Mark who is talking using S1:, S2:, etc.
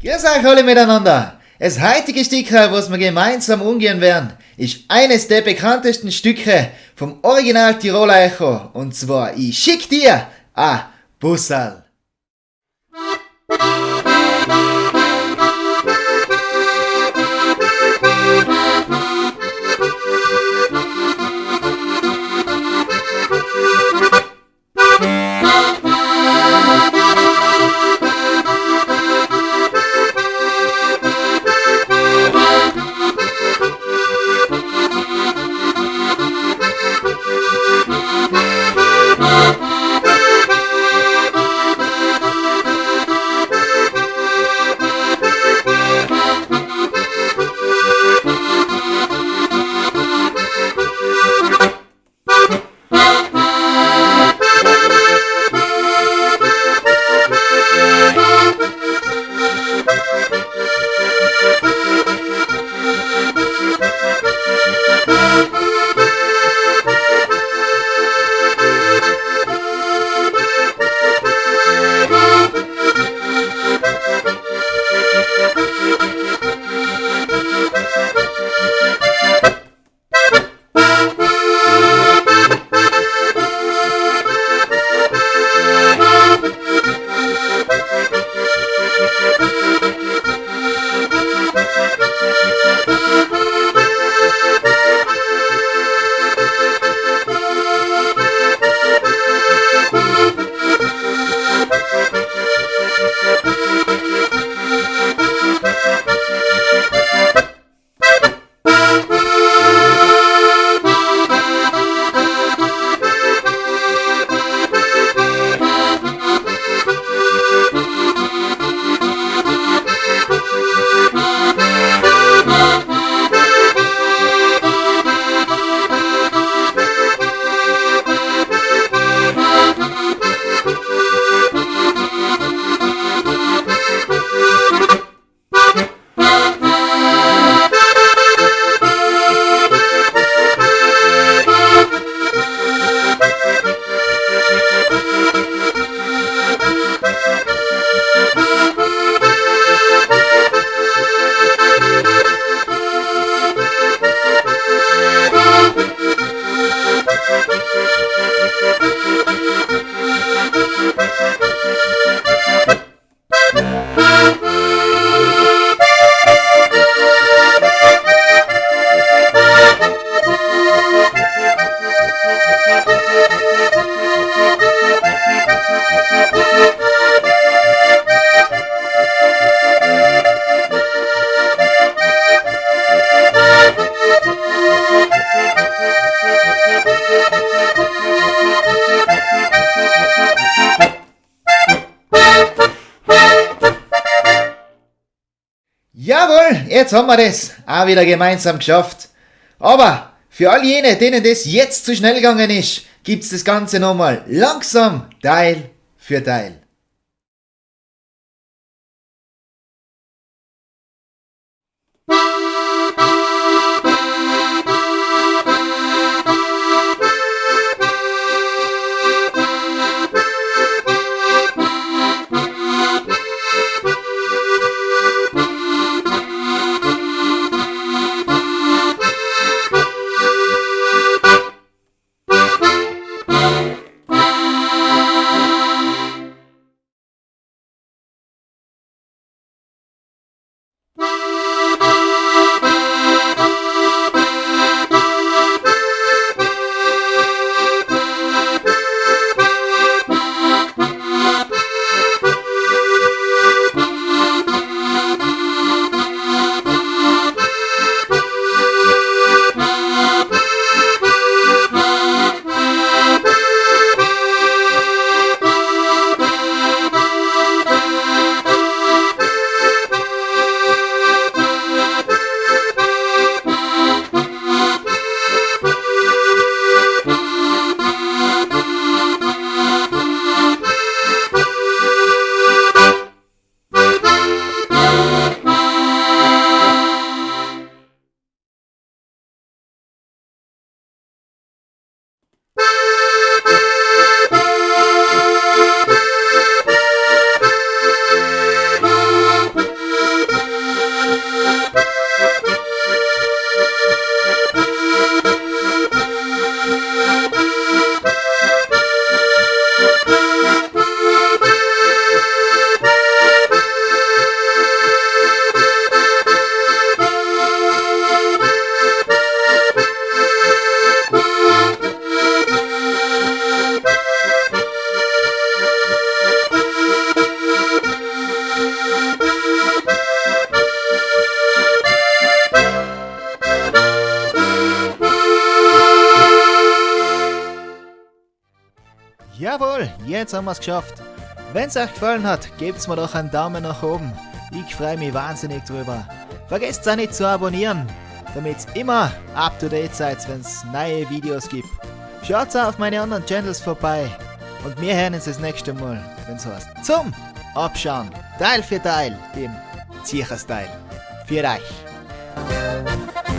S1: Grüß euch alle miteinander. Das heutige Stück, was wir gemeinsam umgehen werden, ist eines der bekanntesten Stücke vom Original Tiroler Echo. Und zwar, ich schick dir a Bussal. Jawohl, jetzt haben wir das auch wieder gemeinsam geschafft. Aber für all jene, denen das jetzt zu schnell gegangen ist, gibt's das Ganze nochmal langsam, Teil für Teil. Jawohl, jetzt haben wir es geschafft. Wenn es euch gefallen hat, gebt mir doch einen Daumen nach oben. Ich freue mich wahnsinnig drüber. Vergesst auch nicht zu abonnieren, damit ihr immer up to date seid, wenn es neue Videos gibt. Schaut auch auf meine anderen Channels vorbei. Und wir hören uns das nächste Mal, wenn es heißt zum Abschauen, Teil für Teil, dem Ziecher-Style. Für euch.